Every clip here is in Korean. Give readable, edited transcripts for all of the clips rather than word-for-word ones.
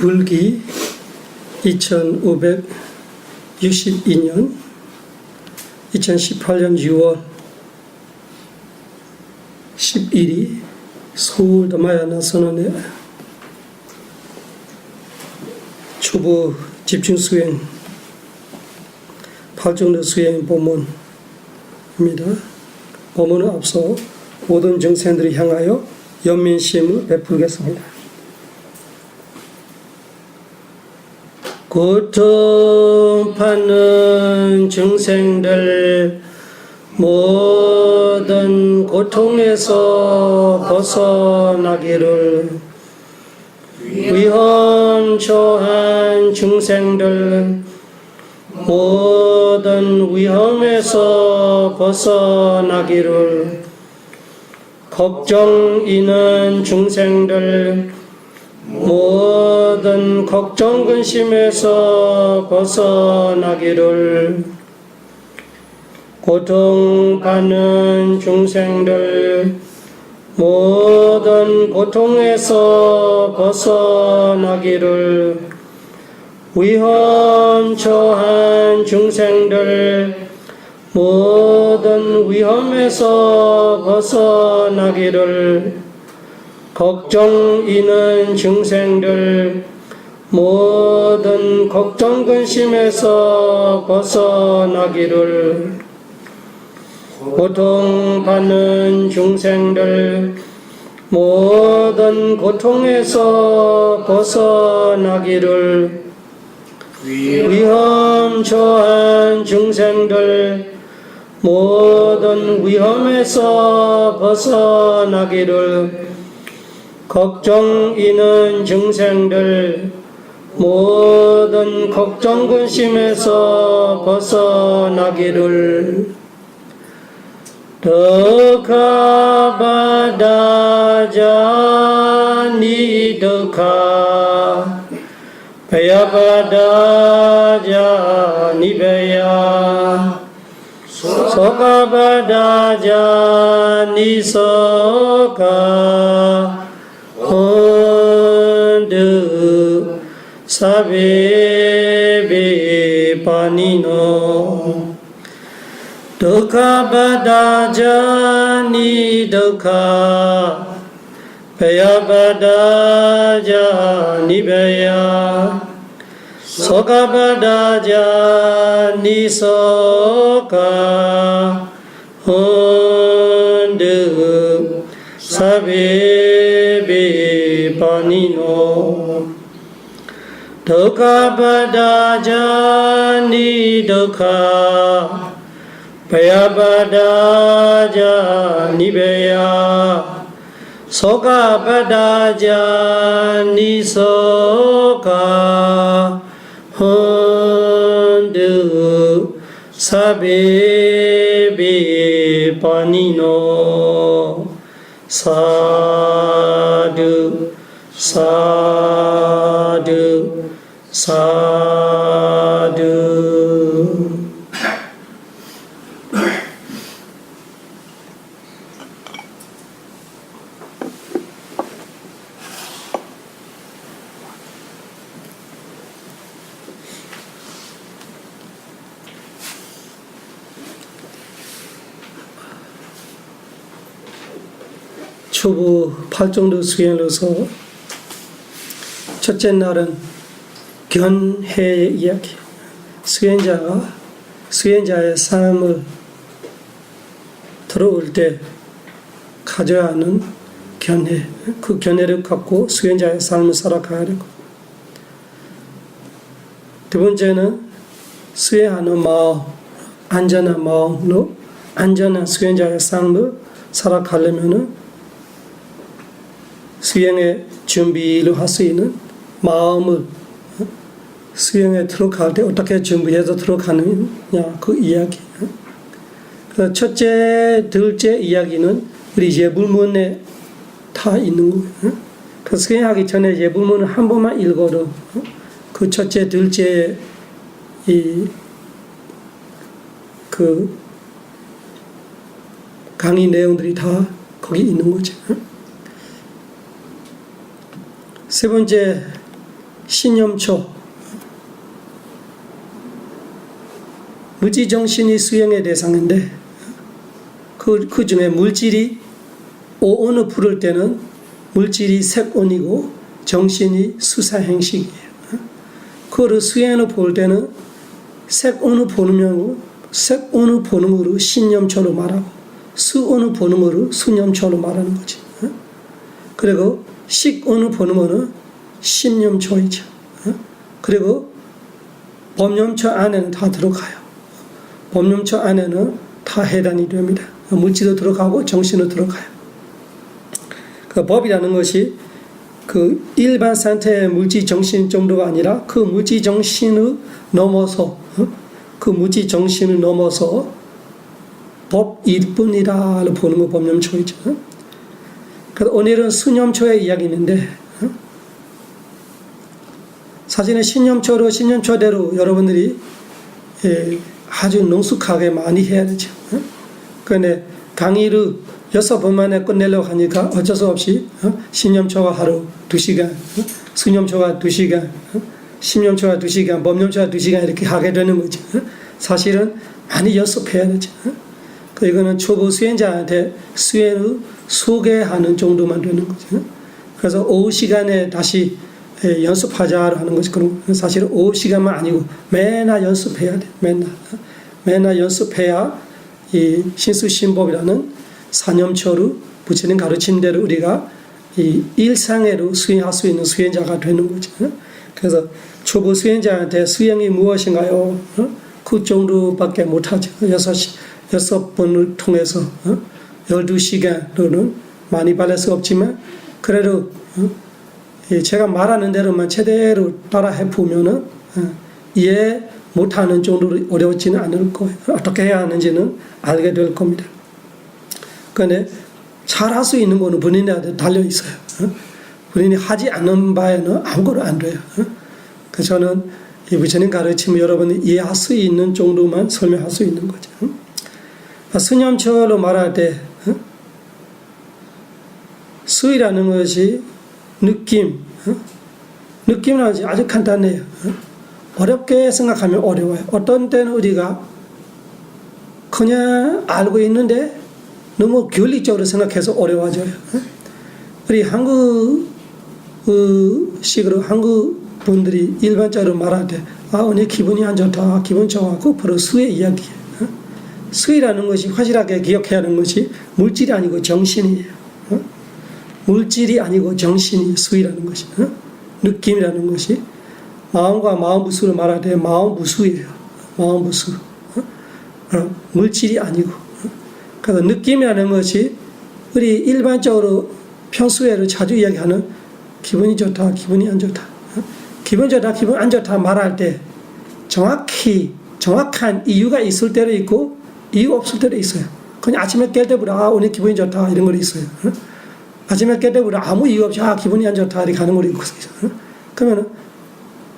불기 2562년 2018년 6월 11일 서울 더마야나 선언의 초보 집중 수행 8정도 수행 본문입니다. 본문은 앞서 모든 정생들을 향하여 연민심을 베풀겠습니다. 고통받는 중생들 모든 고통에서 벗어나기를, 위험 처한 중생들 모든 위험에서 벗어나기를, 걱정 있는 중생들 모든 걱정 근심에서 벗어나기를, 고통받는 중생들 모든 고통에서 벗어나기를, 위험 처한 중생들 모든 위험에서 벗어나기를, 걱정 있는 중생들 모든 걱정 근심에서 벗어나기를, 고통받는 중생들 모든 고통에서 벗어나기를, 위험 처한 중생들 모든 위험에서 벗어나기를, 걱정 있는 중생들 모든 걱정 근심에서 벗어나기를, 덕하바다자 니덕하 베야바다자 니베야 소가바다자 니서가 헌드 사베베 파니노, 덕하바다자 니덕하 베야바다자 니베야 소가바다자 니서가 헌드 사베베 파니노, 덕하바다자 니덕하 베야바다자 니베야 소가바다자 니서가 헌드 사베베 파니노, 사두 사두 사두. 초보 8정도 수행으로서 첫째 날은 견해의 이야기, 수행자가 수행자의 삶을 들어올 때 가져야 하는 견해, 그 견해를 갖고 수행자의 삶을 살아가야 되고, 두 번째는 수행하는 마음, 안전한 마음으로 안전한 수행자의 삶을 살아가려면 수행의 준비를 할 수 있는 마음을 수행에 들어갈 때 어떻게 준비해서 들어가느냐, 그 이야기. 그 첫째, 둘째 이야기는 우리 예불문에 다 있는 거예요. 그 수행하기 전에 예불문을 한 번만 읽어도 그 첫째, 둘째 그 강의 내용들이 다 거기 있는 거죠. 세 번째, 신념초, 무지정신이 수행의 대상인데 그 중에 물질이 오온을 부를 때는 물질이 색온이고 정신이 수사행식이에요. 그거를 수행을 볼 때는 색온을 보는 거로 신념초로 말하고 수온을 보는 거로 수념초로 말하는 거지. 그리고 식온을 보는 거는 신념초이죠. 그리고 법념초 안에는 다 들어가요. 법념초 안에는 다 해당이 됩니다. 물질도 들어가고 정신도 들어가요. 그 법이라는 것이 그 일반 상태의 물질 정신 정도가 아니라 그 물질 정신을 넘어서 법일 뿐이라를 보는 거 법념초이죠. 그래서 오늘은 수념초의 이야기인데 사실은 신념초대로 여러분들이 아주 능숙하게 많이 해야 되죠. 그런데 강의를 6번 만에 끝내려고 하니까 어쩔 수 없이 신념초가 하루 2시간, 수념초가 2시간, 신념초가 2시간, 법념초가 2시간 이렇게 하게 되는 거죠. 사실은 많이 연습해야 되죠. 이거는 초보 수행자한테 수행을 소개하는 정도만 되는 거죠. 그래서 오후 시간에 다시 연습하자 하는 것이 그런 사실은 오후 시간만 아니고 맨날 연습해야 돼. 맨날 연습해야 이 신수신법이라는 사념초를 부처님 가르친 대로 우리가 이 일상으로 수행할 수 있는 수행자가 되는 거죠. 그래서 초보 수행자한테 수행이 무엇인가요? 그 정도밖에 못하죠. 6번을 통해서 12시간으로는 많이 받을 수 없지만 그래도 제가 말하는 대로만 제대로 따라 해보면은 이해 못하는 정도로 어려웠지는 않을 거예요. 어떻게 해야 하는지는 알게 될 겁니다. 그런데 잘할 수 있는 거는 본인한테 달려 있어요. 본인이 하지 않는 바에는 아무것도 안 돼요. 그래서 저는 이 부처님 가르침을 여러분이 이해할 수 있는 정도만 설명할 수 있는 거죠. 수념처로 말할 때 수이라는 것이 느낌이라는 것이 아주 간단해요. 어렵게 생각하면 어려워요. 어떤 때는 우리가 그냥 알고 있는데 너무 교리적으로 생각해서 어려워져요. 우리 한국식으로 한국 분들이 일반적으로 말할 때 오늘 기분이 안 좋다, 기분 좋아, 그 바로 수의 이야기예요. 수이라는 것이 확실하게 기억해야 하는 것이 물질이 아니고 정신이에요. 물질이 아니고 정신이 수이라는 것이 느낌이라는 것이 마음과 마음부수를 말할 때 마음부수예요. 마음부수. 물질이 아니고. 그래서 느낌이라는 것이 우리 일반적으로 평소에 자주 이야기하는 기분이 좋다, 기분이 안 좋다. 기분 좋다, 기분 안 좋다 말할 때 정확한 이유가 있을 때도 있고 이유가 없을 때도 있어요. 그냥 아침에 깰 때부터 오늘 기분이 좋다 이런 거 있어요. 아침에 깰 때부터 아무 이유 없이 기분이 안 좋다 이렇게 하는 거 있어요. 그러면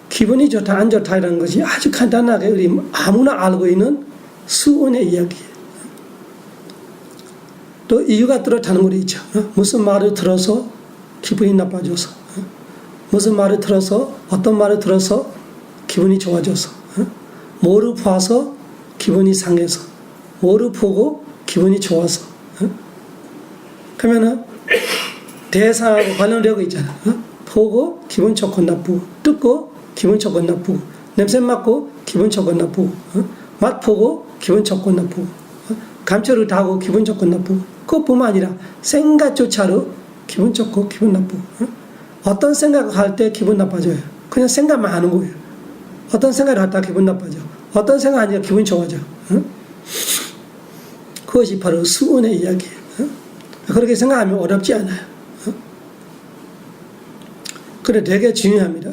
기분이 좋다 안 좋다 이라는 것이 아주 간단하게 우리 아무나 알고 있는 수온의 이야기예요. 또 이유가 뚜렷하는 것이 있죠. 무슨 말을 들어서 기분이 나빠져서, 무슨 말을 들어서 어떤 말을 들어서 기분이 좋아져서, 뭐를 봐서 기분이 상해서, 뭐를 보고 기분이 좋아서. 그러면은 대사하고 관련되고 있잖아. 보고 기분 좋고 나쁘고, 듣고 기분 좋고 나쁘고, 냄새 맡고 기분 좋고 나쁘고, 맛 보고 기분 좋고 나쁘고, 감초를 타고 기분 좋고 나쁘고, 그것뿐만 아니라 생각조차로 기분 좋고 기분 나쁘고, 어떤 생각을 할 때 기분 나빠져요. 그냥 생각만 하는 거예요. 어떤 생각을 할 때 기분 나빠져. 어떤 생각 하니까 기분 좋아져. 그것이 바로 수운의 이야기예요. 그렇게 생각하면 어렵지 않아요. 그래 되게 중요합니다.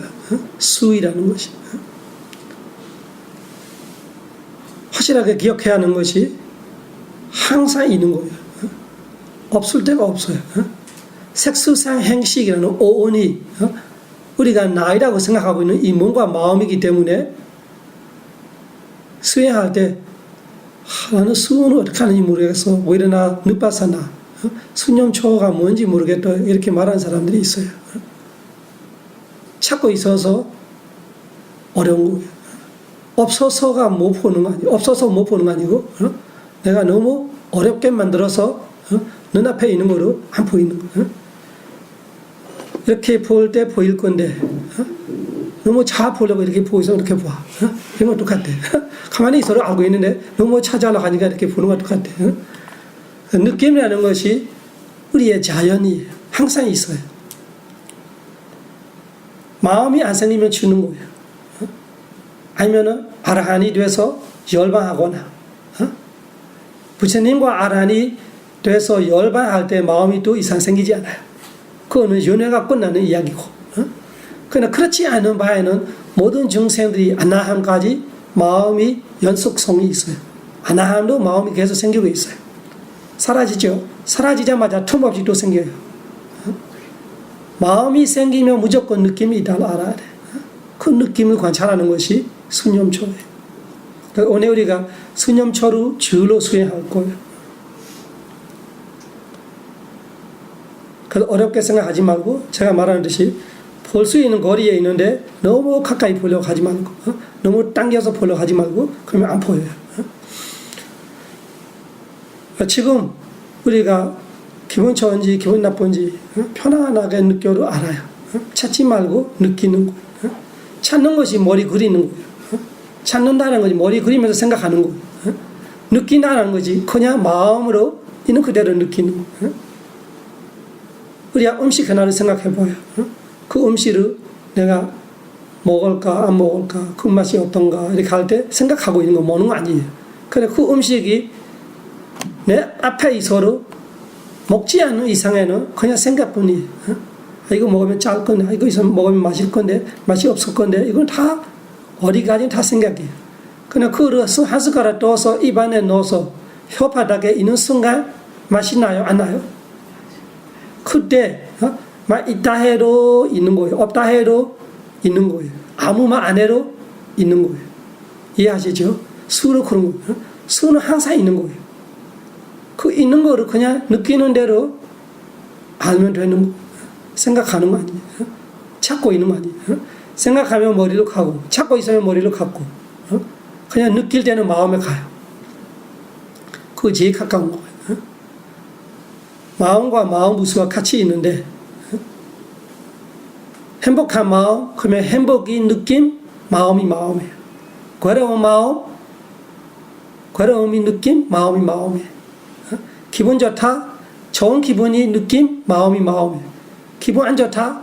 수이라는 것이. 확실하게 기억해야 하는 것이 항상 있는 거예요. 없을 때가 없어요. 색수상 행식이라는 오온이 우리가 나이라고 생각하고 있는 이 몸과 마음이기 때문에 수행할 때 나는 수온을 어떻게 하는지 모르겠어. 오히려 나 늦바사나 수념초가 뭔지 모르겠다 이렇게 말하는 사람들이 있어요. 찾고 있어서 어려운 거예요. 없어서가 못 보는 거 아니고, 없어서 못 보는 거 아니고, 내가 너무 어렵게 만들어서 눈앞에 있는 거로 안 보이는 거예요. 이렇게 볼 때 보일 건데, 너무 잘 보려고 이렇게 보고 있어 이렇게 봐. 이건 똑같아. 가만히 있어도 알고 있는데 너무 찾아려고 하니까 이렇게 보는 거 똑같아. 느낌이라는 것이 우리의 자연이 항상 있어요. 마음이 안 생기면 주는 거예요. 아니면은 아라한이 돼서 열반하거나, 부처님과 아라한이 돼서 열반할 때 마음이 또 이상 생기지 않아요. 그거는 연애가 끝나는 이야기고. 그러나 그렇지 않은 바에는 모든 중생들이 아나함까지 마음이 연속성이 있어요. 아나함도 마음이 계속 생기고 있어요. 사라지죠. 사라지자마자 틈없이 또 생겨요. 마음이 생기면 무조건 느낌이 있다고 알아야 돼. 그 느낌을 관찰하는 것이 수념초예요. 오늘 우리가 수념초로 주로 수행할 거예요. 그래서 어렵게 생각하지 말고 제가 말하는 듯이 볼 수 있는 거리에 있는데 너무 가까이 보려고 하지 말고, 너무 당겨서 보려고 하지 말고, 그러면 안 보여요. 지금 우리가 기분 좋은지 기분 나쁜지 편안하게 느껴도 알아요. 찾지 말고 느끼는 거예요. 찾는 것이 머리 그리는 거예요. 찾는다는 것이 머리 그리면서 생각하는 거예요. 느낀다는 것이 그냥 마음으로 있는 그대로 느끼는 거예요. 우리가 음식 하나를 생각해 봐요. 그 음식을 내가 먹을까 안 먹을까, 그 맛이 어떤가 이렇게 할 때 생각하고 있는 거 먹는 거 아니에요. 근데 그 음식이 내 앞에 있어도 먹지 않는 이상에는 그냥 생각뿐이에요. 이거 먹으면 짤 건데, 이거 있으면 먹으면 맛있을 건데, 맛이 없을 건데, 이건 다 어디까지 다 생각이에요. 그냥 그걸 한 숟가락 떠서 입안에 넣어서 혓바닥에 있는 순간 맛이 나요, 안 나요? 그때 막 있다 해도 있는 거예요. 없다 해도 있는 거예요. 아무 말 안 해도 있는 거예요. 이해하시죠? 수로 그런 거예요. 수는 항상 있는 거예요. 그 있는 거를 그냥 느끼는 대로 알면 되는 거예요. 생각하는 거 아니에요. 찾고 있는 거 아니에요. 생각하면 머리로 가고, 찾고 있으면 머리로 가고, 그냥 느낄 때는 마음에 가요. 그거 제일 가까운 거예요. 마음과 마음 무수가 같이 있는데, 행복한 마음, 그러면 행복이 느낌, 마음이 마음이에요. 괴로운 마음, 괴로움이 느낌, 마음이 마음이에요. 기분 좋다, 좋은 기분이 느낌, 마음이 마음이에요. 기분 안 좋다,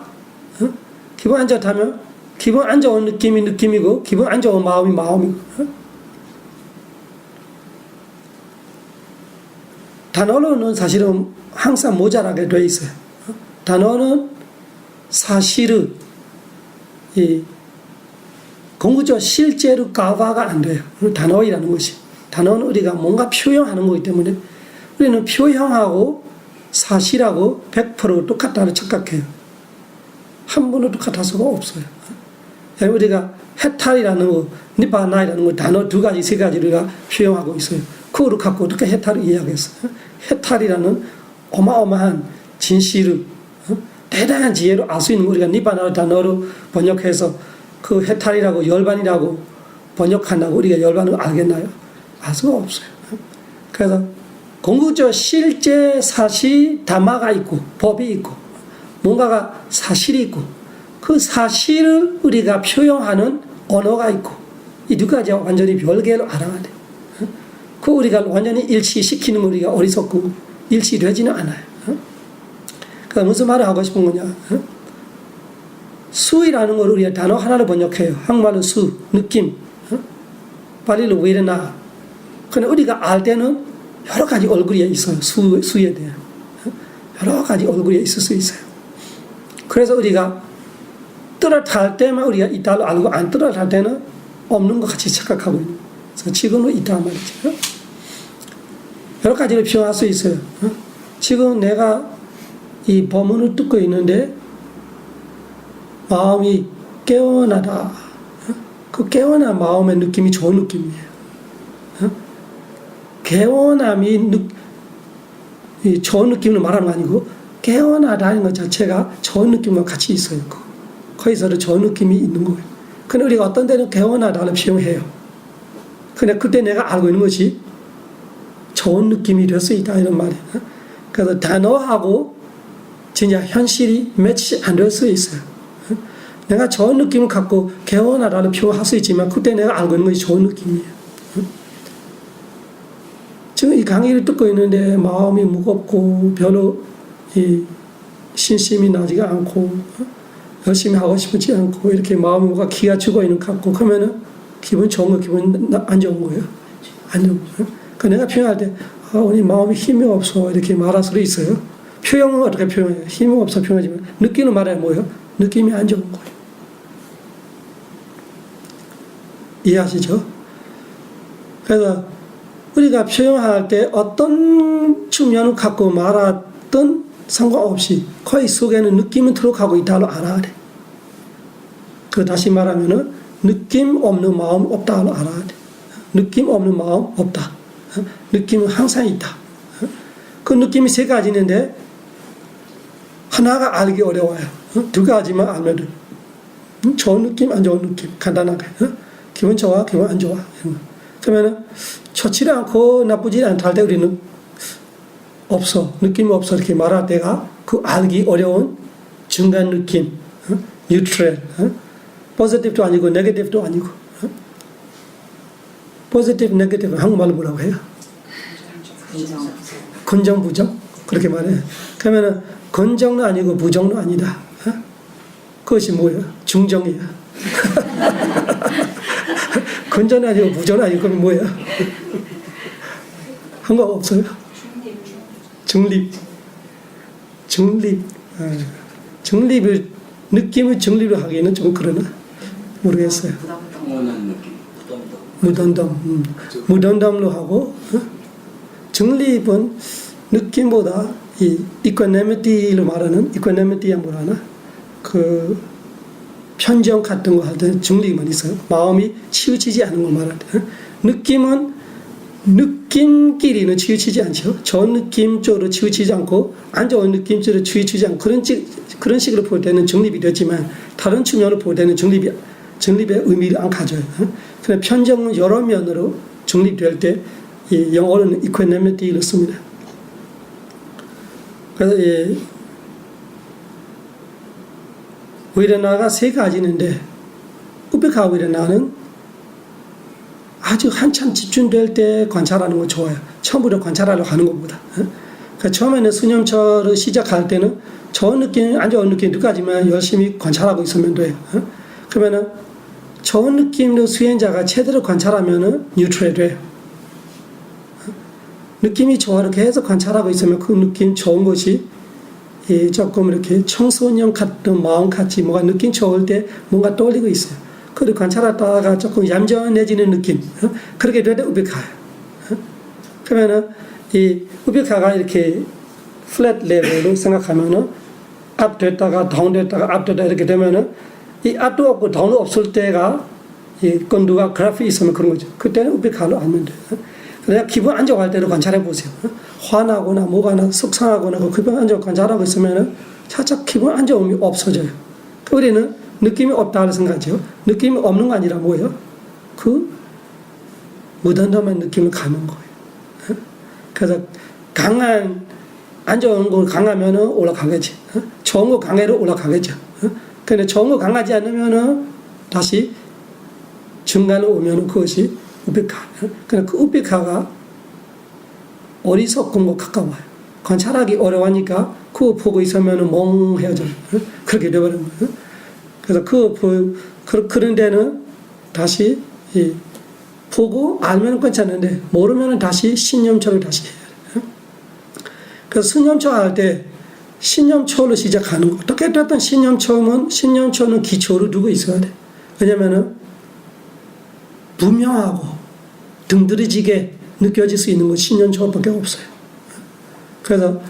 기분 안 좋다면 기분 안 좋은 느낌이 느낌이고, 기분 안 좋은 마음이 마음이고. 단어로는 사실은 항상 모자라게 돼 있어요. 단어는 사실은 공부적 실제로 가화가 안 돼요. 단어이라는 것이. 단어는 우리가 뭔가 표현하는 거기 때문에 우리는 표현하고 사실하고 100% 똑같다고 착각해요. 한 번도 똑같을 수가 없어요. 우리가 해탈이라는 거, 니바나이라는 거 단어 두 가지, 세 가지 우리가 표현하고 있어요. 그거를 갖고 어떻게 해탈을 이해하겠어요? 해탈이라는 어마어마한 진실을, 대단한 지혜로 알 수 있는 거 우리가 니바나 단어로 번역해서 그 해탈이라고 열반이라고 번역한다고 우리가 열반을 알겠나요? 알 수가 없어요. 그래서 공부적 실제 사실 담화가 있고 법이 있고 뭔가가 사실이 있고 그 사실을 우리가 표현하는 언어가 있고 이 두 가지가 완전히 별개로 알아야 돼요. 그 우리가 완전히 일치시키는 우리가 어리석고 일치되지는 않아요. 그러니까 무슨 말을 하고 싶은 거냐? 수이라는 걸 우리가 단어 하나로 번역해요. 한국말로 수, 느낌, 발리로 웨르나. 그런데 우리가 알 때는 여러 가지 얼굴이 있어요. 수에 대한 여러 가지 얼굴이 있을 수 있어요. 그래서 우리가 뚜렷할 때만 우리가 있다고 알고 안 뚜렷할 때는 없는 것 같이 착각하고 있는 거예요. 그래서 지금은 있다 말이죠. 여러 가지를 표현할 수 있어요. 지금 내가 이 법문을 듣고 있는데 마음이 깨어나다. 그 깨어난 마음의 느낌이 좋은 느낌이에요. 깨어남이 좋은 느낌을 말하는 거 아니고 깨어나다는 것 자체가 좋은 느낌과 같이 있어요. 거기서도 좋은 느낌이 있는 거예요. 근데 우리가 어떤 데는 개운하다를 표현해요. 근데 그때 내가 알고 있는 것이 좋은 느낌이 될 수 있다 이런 말이에요. 그래서 단어하고 진짜 현실이 매치 안 될 수 있어요. 내가 좋은 느낌을 갖고 개운하다는 표현할 수 있지만 그때 내가 알고 있는 것이 좋은 느낌이에요. 지금 이 강의를 듣고 있는데 마음이 무겁고 별로 신심이 나지가 않고 열심히 하고 싶지 않고 이렇게 마음이 뭔가 기가 죽어 있는 것 같고 그러면은 기분 좋은 거 기분 안 좋은 거예요. 안 좋은 거예요. 그 내가 표현할 때 우리 마음이 힘이 없어 이렇게 말할 수도 있어요. 표현은 어떻게 표현해요? 힘이 없어 표현하지만 느끼는 말에 뭐예요? 느낌이 안 좋은 거예요. 이해하시죠? 그래서 우리가 표현할 때 어떤 측면을 갖고 말하든 상관없이 거의 속에는 느낌은 들어가고 있다고 알아야 돼. 그 다시 말하면은 느낌 없는 마음 없다고 알아야 돼. 느낌 없는 마음 없다. 느낌은 항상 있다. 그 느낌이 세 가지 있는데 하나가 알기 어려워요. 두 가지만 알면 돼. 좋은 느낌, 안 좋은 느낌. 간단하게. 기분 좋아, 기분 안 좋아. 그러면은 좋지 않고 나쁘지 않다 할 때 우리는 없어, 느낌이 없어 이렇게 말할 때가 그 알기 어려운 중간 느낌, 뉴트럴, 포지티브도 아니고 네거티브도 아니고. 포지티브, 네거티브 한국말로 뭐라고 해요? 긍정, 부정 그렇게 말해요. 그러면은 긍정도 아니고 부정도 아니다. 그것이 뭐예요? 중정이야. 긍정은 아니고 부정은 아니고 그럼 뭐예요? 한 거 없어요? 중립. 중립을 느낌을 중립으로 하기에는 좀 그러나 모르겠어요. 무덤덤로 하고 중립은 느낌보다 이 이퀄리티로 말하는 이퀄리티야 뭐라나 그 편정 같은 거 할 때 중립만 있어요. 마음이 치우치지 않은 걸 말할 때. 느낌은 느낌끼리는 치우치지 않죠. 좋은 느낌 쪽으로 치우치지 않고 안 좋은 느낌 쪽으로 치우치지 않고 그런 식으로 볼 때는 중립이 됐지만 다른 측면으로 볼 때는 중립의 의미를 안 가져요. 그런데 편정은 여러 면으로 중립될 때 이 영어로는 equanimity를 씁니다. 그래서 위레나가 세 가지 있는데 우베카 위레나는 아주 한참 집중될 때 관찰하는 거 좋아요. 처음부터 관찰하려고 하는 것보다. 그러니까 처음에는 수념철을 시작할 때는 좋은 느낌, 안 좋은 느낌 두 가지만 열심히 관찰하고 있으면 돼요. 그러면은 좋은 느낌으로 수행자가 제대로 관찰하면은 뉴트럴이 돼요. 느낌이 좋아로 계속 관찰하고 있으면 그 느낌 좋은 것이 조금 이렇게 청소년 같은 마음 같이 뭔가 느낌 좋을 때 뭔가 떠올리고 있어요. 그걸 관찰하다가 조금 얌전해지는 느낌. 그렇게 될 때 우베카예요. 그러면은 이 우베카가 이렇게 플랫 레벨로 생각하면은 업 됐다가 다운 됐다가 업 됐다 이렇게 되면은 이 업도 없고 다운도 없을 때가 이 건두가 그래프이 있으면 그런 거죠. 그때는 우베카로 알면 돼요. 그냥 기분 안 좋아할 때로 관찰해 보세요. 화나거나 뭐가나 속상하거나 그 기분 안 좋고 관찰하고 있으면은 살짝 기분 안 좋음이 없어져요. 우리는 느낌이 없다고 생각하죠. 느낌이 없는 거 아니라 뭐예요? 그 무던덤한 느낌을 가는 거예요. 그래서 강한 안 좋은 거 강하면은 올라가겠지. 좋은 거 강해로 올라가겠죠. 근데 좋은 거 강하지 않으면은 다시 중간에 오면은 그것이 우베카. 그러니까 그 우베카가 어리석은 거 가까워요. 관찰하기 어려우니까 그거 보고 있으면 멍해져요. 그렇게 되어버리는 거예요. 그래서 그런 데는 다시 보고 알면 괜찮은데 모르면 다시 신념초를 다시 해야 돼요. 그래서 신념초 할 때 신념초로 시작하는 거. 어떻게 됐든 신념초는 기초를 두고 있어야 돼. 왜냐면은 분명하고 등들이지게 느껴질 수 있는 건 신념초밖에 없어요. 그래서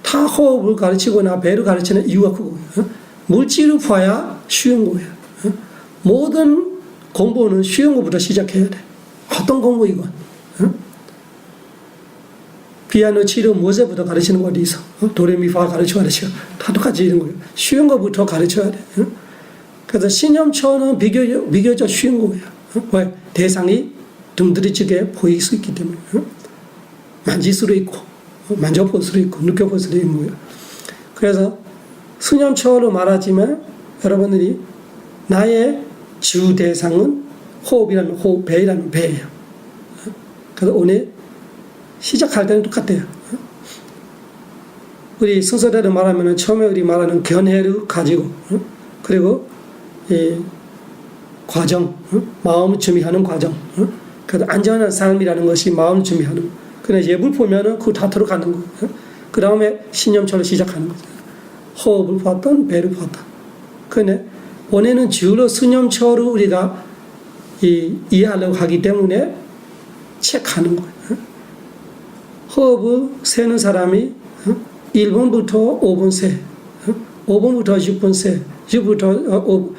타 호흡을 가르치거나 배를 가르치는 이유가 그거예요. 물질을 봐야 쉬운 거예요. 모든 공부는 쉬운 것부터 시작해야 돼. 어떤 공부이건. 피아노 치료 무엇부터 가르치는 거 어디 있어? 도레미파 가르쳐. 다 똑같이 이런 거예요. 쉬운 것부터 가르쳐야 돼. 그래서 신념처는 비교적 쉬운 거예요. 왜? 대상이 둥드러지게 보일 수 있기 때문에. 만질 수도 있고, 만져볼 수도 있고, 느껴볼 수도 있는 거예요. 그래서 수념처로 말하지만 여러분들이 나의 주 대상은 호흡이라는 호흡, 배이라는 배예요. 그래서 오늘 시작할 때는 똑같아요. 우리 순서대로 말하면 처음에 우리 말하는 견해를 가지고 그리고 이 과정, 마음을 준비하는 과정. 그래서 안전한 삶이라는 것이 마음을 준비하는 거. 그래 예불 보면은 그 다 들어가는 거. 그 다음에 신념처를 시작하는 거죠. 호흡을 보았던 배를 보았다. 그런데 원래는 주로 수념처를 우리가 이해하려고 하기 때문에 체크하는 거예요. 호흡을 세는 사람이 1분부터 5분 세, 5분부터 6분 세, 6부터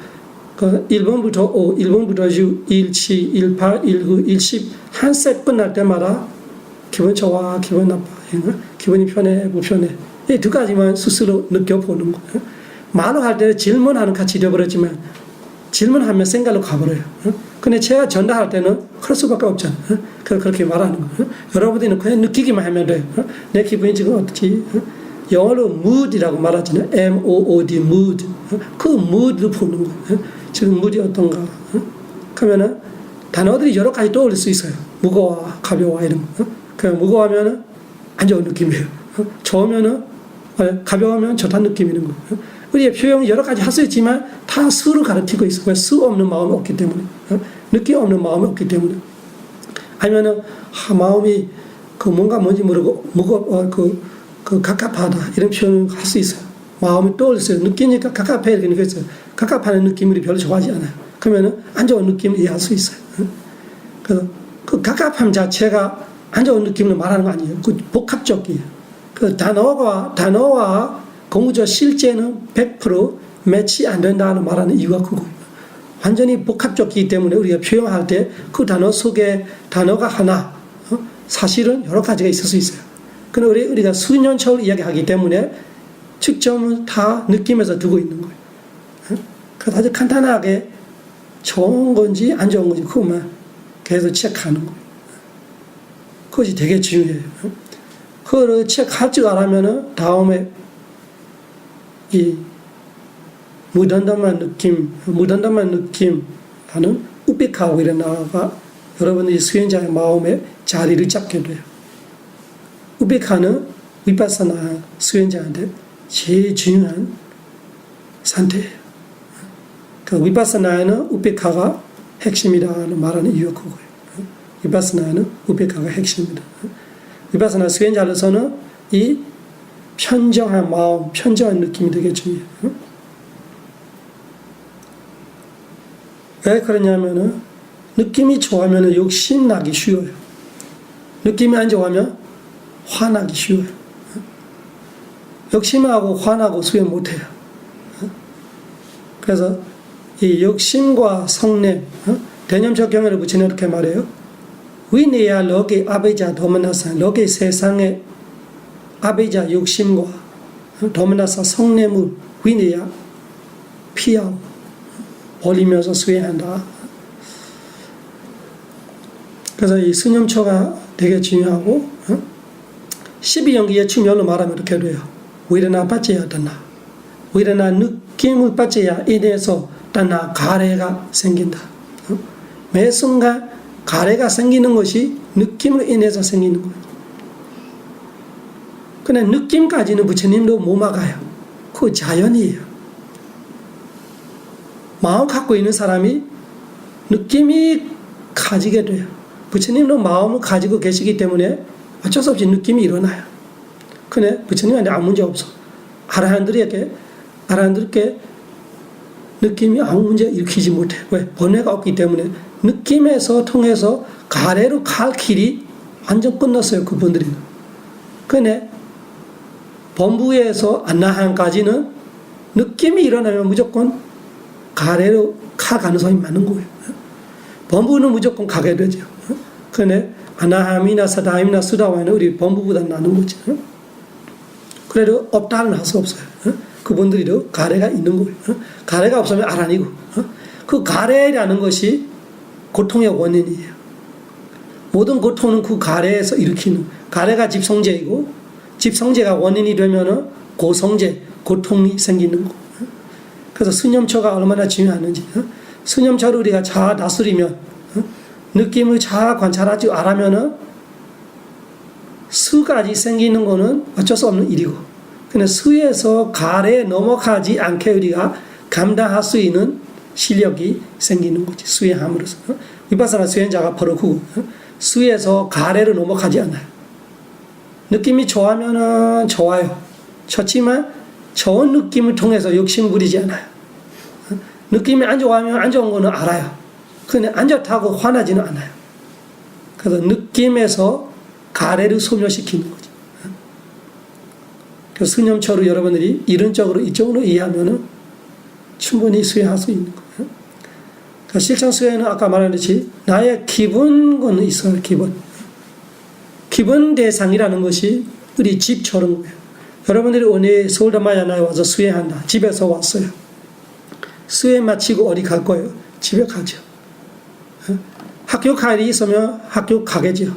1분부터 5, 1분부터 6, 1, 7, 1, 8, 1, 9, 1, 10 한 세 끝날 때마다 기분 좋아, 기분 나빠, 기분이 편해, 불편해 이 두 가지만 스스로 느껴보는 거예요. 말로 할 때는 질문하는 같이 되어버렸지만 질문하면 생각로 가버려요. 근데 제가 전달할 때는 그럴 수밖에 없잖아요. 그렇게 말하는 거예요. 여러분들은 그냥 느끼기만 하면 돼요. 내 기분이 지금 어떻지? 영어로 mood이라고 말하잖아요. M-O-O-D, mood. 그 mood를 보는 거예요. 지금 mood이 어떤가? 그러면은 단어들이 여러 가지 떠올릴 수 있어요. 무거워, 가벼워 이런 거. 그냥 무거워하면은 안 좋은 느낌이에요. 좋으면은 가벼우면 좋다는 느낌이는 거예요. 우리의 표현이 여러 가지 할 수 있지만 다 수를 가르치고 있어요. 왜? 수 없는 마음이 없기 때문에. 느낌 없는 마음이 없기 때문에. 아니면은 마음이 뭔지 모르고 갑갑하다 이런 표현을 할 수 있어요. 마음이 떠올렸어요. 느끼니까 갑갑해 이렇게 느꼈어요. 갑갑하는 느낌을 별로 좋아하지 않아요. 그러면은 안 좋은 느낌을 이해할 수 있어요. 그래서 그 갑갑함 자체가 안 좋은 느낌을 말하는 거 아니에요. 그 복합적이에요. 그 단어와 공부적 실제는 100% 매치 안 된다는 말하는 이유가 그거예요. 완전히 복합적이기 때문에 우리가 표현할 때 그 단어 속에 단어가 하나, 사실은 여러 가지가 있을 수 있어요. 그런데 우리가 수년처를 이야기하기 때문에 측정을 다 느낌에서 두고 있는 거예요. 그래서 아주 간단하게 좋은 건지 안 좋은 건지 그것만 계속 체크하는 거예요. 그것이 되게 중요해요. 그거를 체크할 줄 알았면은 다음에 이 무단담한 느낌 하는 우백하고 일어나가 여러분들이 수행자의 마음에 자리를 잡게 돼요. 우백하는 위파사나 수행자한테 제일 중요한 상태예요. 그 위파사나에는 우백하가 핵심이라는 말하는 이유가 그거예요. 위파사나에는 우백하가 핵심이다. 위파사나 수행자로서는 이 편정한 마음, 편정한 느낌이 되게 중요해요. 왜 그러냐면은 느낌이 좋아하면 욕심나기 쉬워요. 느낌이 안 좋아하면 화나기 쉬워요. 욕심하고 화나고 수행 못해요. 그래서 이 욕심과 성냄, 대념적 경애를 붙이는 이렇게 말해요. 위내야 럭의 아베자 도마나사, 럭의 세상의 아베자 욕심과 도마나사 성냄을 위내야 피하고 버리면서 수행한다. 그래서 이 수념처가 되게 중요하고 12연기의 측면으로 말하면 이렇게 돼요. 위르나 빠져야 된다. 위르나 느낌을 빠져야 인해서 단나 가래가 생긴다. 매 순간 가래가 생기는 것이 느낌으로 인해서 생기는 거예요. 그런데 느낌까지는 부처님도 못 막아요. 그거 자연이에요. 마음 갖고 있는 사람이 느낌이 가지게 돼요. 부처님도 마음을 가지고 계시기 때문에 어쩔 수 없이 느낌이 일어나요. 근데 부처님한테 아무 문제 없어. 아라한들에게 느낌이 아무 문제 일으키지 못해. 왜? 번뇌가 없기 때문에 느낌에서 통해서 가래로 갈 길이 완전 끝났어요. 그분들이. 근데 범부에서 안나한까지는 느낌이 일어나면 무조건 가래로 갈 가능성이 많은 거예요. 범부는 무조건 가게 되죠. 그런데 아나함이나 사다함이나 수다와는 우리 범부보다 나는 거죠. 그래도 없다는 할 수 없어요. 그분들이도 가래가 있는 거예요. 가래가 없으면 알 아니고. 그 가래라는 것이 고통의 원인이에요. 모든 고통은 그 가래에서 일으키는, 가래가 집성제이고, 집성제가 원인이 되면은 고성제, 고통이 생기는 거. 그래서 수념처가 얼마나 중요하는지. 수념처를 우리가 잘 다스리면, 느낌을 잘 관찰하지 않으면은 수까지 생기는 거는 어쩔 수 없는 일이고, 근데 수에서 가래에 넘어가지 않게 우리가 감당할 수 있는 실력이 생기는 거지. 수행함으로써. 위파사나 수행자가 바로 그 수에서 가래로 넘어가지 않아요. 느낌이 좋아하면은 좋아요. 좋지만 좋은 느낌을 통해서 욕심 부리지 않아요. 느낌이 안 좋아하면 안 좋은 거는 알아요. 근데 안 좋다고 화나지는 않아요. 그래서 느낌에서 가래를 소멸시키는 거죠. 그 수념처를 여러분들이 이론적으로 이쪽으로 이해하면은 충분히 수행할 수 있는 거예요. 그러니까 실천 수행은 아까 말했듯이 나의 기분은 있어요. 기분 대상이라는 것이 우리 집처럼 거예요. 여러분들이 오늘 서울다마야나에 와서 수행한다. 집에서 왔어요. 수행 마치고 어디 갈 거예요? 집에 가죠. 학교 갈 일이 있으면 학교 가겠죠.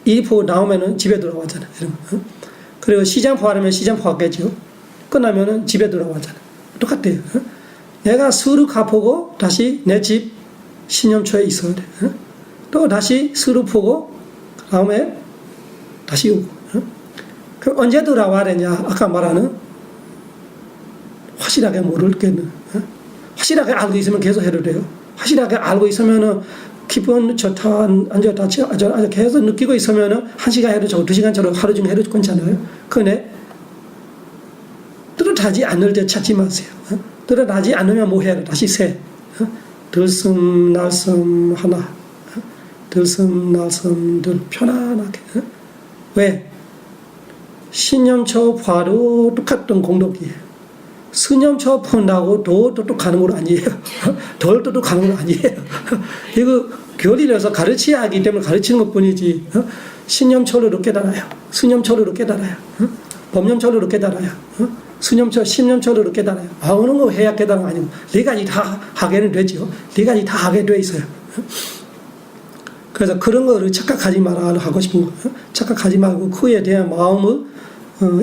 일 보고 나오면은 집에 돌아가잖아요. 그리고 시장 보하려면 시장 보겠죠. 끝나면은 집에 돌아가잖아요. 똑같아요. 내가 수를 갚고 다시 내 집 신념초에 있어야 돼. 또 다시 수를 보고 그 다음에 다시 오고. 그럼 언제 돌아와야 되냐? 아까 말하는 확실하게 모르겠는. 확실하게 알고 있으면 계속 해도 돼요. 확실하게 알고 있으면은 기분 좋다, 안 좋다, 계속 느끼고 있으면은 1시간 해도 좋고 2시간처럼 하루 종일 해도 괜찮아요. 그런데 뚜렷하지 않을 때 찾지 마세요. 뚜렷하지 않으면 뭐 해야 돼? 다시 세. 들숨, 날숨, 하나. 들숨, 날숨, 둘. 편안하게. 왜? 신념초 바로 똑같던 공덕이에요. 수념처 푼다고 더 똑똑하는 건 아니에요. 덜 똑똑하는 건 아니에요. 이거 교리라서 가르쳐야 하기 때문에 가르치는 것 뿐이지. 신념처로 깨달아요. 수념처로 깨달아요. 법념처로 깨달아요. 수념처, 심념처로 깨달아요. 어느 거 해야 깨달은 거 아니고 네 가지 다 하게는 되죠. 네 가지 다 하게 돼 있어요. 그래서 그런 거를 착각하지 말아 하고 싶은 거예요. 착각하지 말고 그에 대한 마음을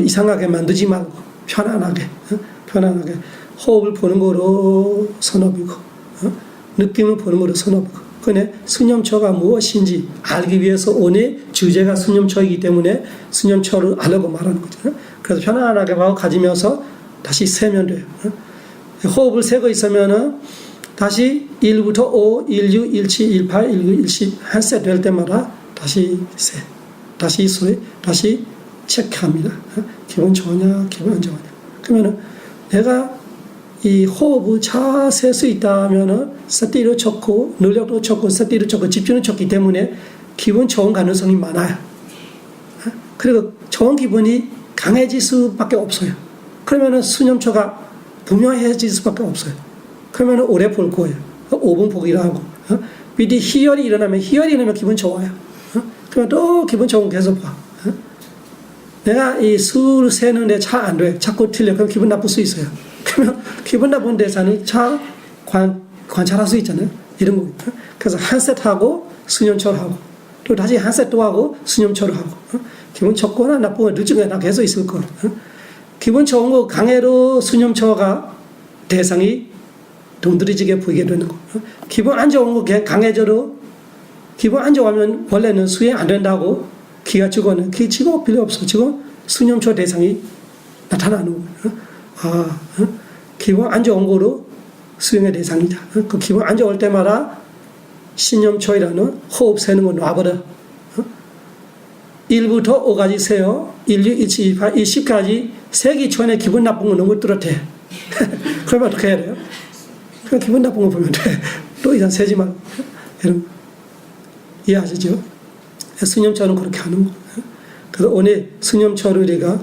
이상하게 만들지 말고 편안하게 호흡을 보는 거로 선업이고 느낌을 보는 거로 선업이고 근데 수념처가 무엇인지 알기 위해서 오늘 주제가 수념처이기 때문에 수념처를 알려고 말하는 거죠. 그래서 편안하게 마음 가지면서 다시 세면 돼요. 호흡을 세고 있으면은 다시 1부터 5, 16, 17, 18, 19, 20 한 세 될 때마다 다시 세, 다시 소리, 다시 체크합니다. 기분 좋으냐, 기분 안 좋으냐. 그러면은 내가 이 호흡을 잘 셀 수 있다면은 스티로 좋고 능력도 좋고 스티로 좋고 집중도 좋기 때문에 기분 좋은 가능성이 많아요. 그리고 좋은 기분이 강해질 수밖에 없어요. 그러면은 수념초가 분명해질 수밖에 없어요. 그러면은 오래 볼 거예요. 5분 보기로 하고. 미리 희열이 일어나면 기분 좋아요. 그러면 또 기분 좋은 거 계속 봐. 내가 이 수를 세는데 잘 안 돼. 자꾸 틀려. 그럼 기분 나쁠 수 있어요. 그러면 기분 나쁜 대상을 잘 관찰할 수 있잖아요. 이런 거. 그래서 한 세트 하고 수념처를 하고 또 다시 한 세트 또 하고 수념처를 하고 기분 좋거나 나쁘거나 둘 중에 나 계속 있을 거예요. 기분 좋은 거 강해로 수념처가 대상이 동들어지게 보이게 되는 거. 기분 안 좋은 거 강해져도 기분 안 좋아하면 원래는 수행 안 된다고 기가 죽어는 기 치고 필요 없어. 지금 수념초 대상이 나타나는 거예요. 기분 안 좋은 거로 수행의 대상이다. 그 기분 안 좋을 때마다 신념초이라는 호흡 세는 거 놔버려. 1부터 5까지 세요. 1, 6, 1, 7, 2, 8, 20까지 세기 전에 기분 나쁜 거 너무 뚜렷해. 그러면 어떻게 해야 돼요? 그냥 기분 나쁜 거 보면 돼. 또 이상 세지 말고. 여러분 이해하시죠? 수념처는 그렇게 하는 거예요. 그래서 오늘 수념처를 우리가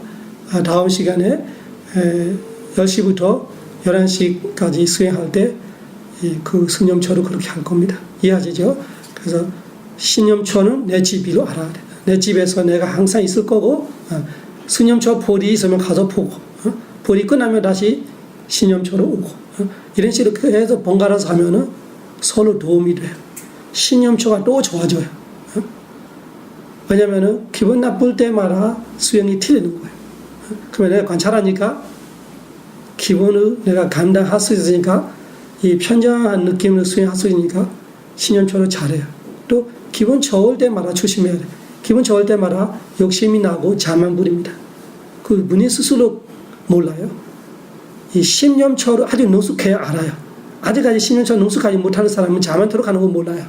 다음 시간에 10시부터 11시까지 수행할 때 그 수념처를 그렇게 할 겁니다. 이해하시죠? 그래서 신념처는 내 집으로 알아야 돼. 내 집에서 내가 항상 있을 거고 수념처 볼이 있으면 가서 보고 불이 끝나면 다시 신념초로 오고 이런 식으로 해서 번갈아서 하면은 서로 도움이 돼요. 신념초가 또 좋아져요. 왜냐면은 기분 나쁠 때마다 수행이 틀리는 거예요. 그러면 내가 관찰하니까 기분을 내가 감당할 수 있으니까 이 편정한 느낌을 수행할 수 있으니까 신념초를 잘해요. 또 기분 좋을 때마다 조심해야 돼요. 기분 좋을 때마다 욕심이 나고 자만 부립니다. 그 본인 스스로 몰라요. 이 신념초를 아주 능숙해야 알아요. 아직까지 신념초 능숙하지 못하는 사람은 자만 들어가는 건 몰라요.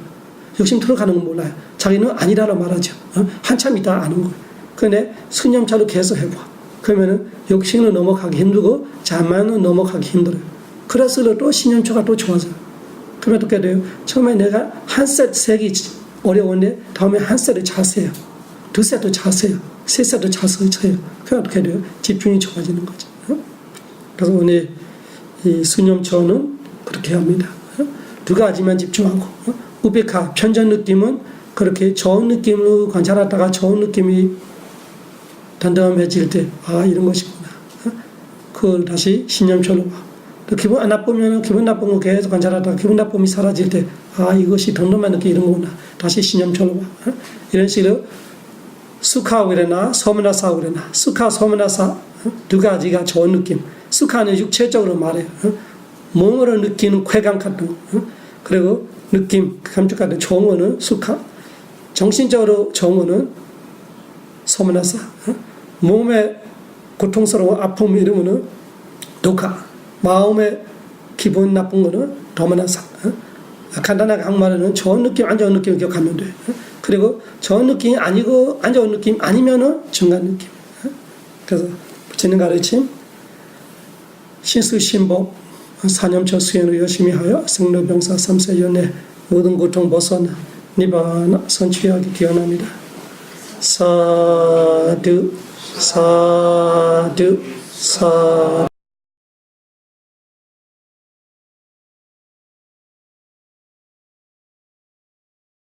욕심 들어가는 건 몰라요. 자기는 아니라고 말하죠. 한참 있다 아는 거예요. 그런데 신념초를 계속 해봐. 그러면은 욕심을 넘어가기 힘들고 자만은 넘어가기 힘들어요. 그래서 또 신념초가 또 좋아져요. 그러면 어떻게 돼요? 처음에 내가 한 세트 세기 어려운데 다음에 한 세트 잘 세요. 두 세트 잘 세요. 세 세트 잘 세요. 그럼 어떻게 돼요? 집중이 좋아지는 거죠. 그래서 오늘 이 수념초는 그렇게 합니다. 두 가지만 집중하고 우베카 편전 느낌은 그렇게 좋은 느낌으로 관찰하다가 좋은 느낌이 단단해질 때 이런 것이구나. 그걸 다시 신념초로 봐. 또 기분 안 나쁘면 기분 나쁜 거 계속 관찰하다가 기분 나쁨이 사라질 때 이것이 덤덤한 느낌 이런 거구나. 다시 신념초로 봐. 이런 식으로 수카우레나 소문나사우레나 수카 소문나사 두 가지가 좋은 느낌. 수카는 육체적으로 말해요. 몸으로 느끼는 쾌감 같은 거. 그리고 느낌, 감촉 같은 좋은 거는 수카. 정신적으로 좋은 거는 소문나사. 몸에 고통스러운 아픔 이런 거는 도카. 마음에 기분 나쁜 거는 도마나사. 간단하게 한말에는 좋은 느낌, 안 좋은 느낌 기억하면 돼. 그리고 좋은 느낌이 아니고 안 좋은 느낌 아니면은 중간 느낌. 그래서 부처님 가르침 신수신복 사념초 수행을 열심히 하여 생로병사 삼세연의 모든 고통 벗어나 니바나 선취하기 기원합니다. 사두 사두 사두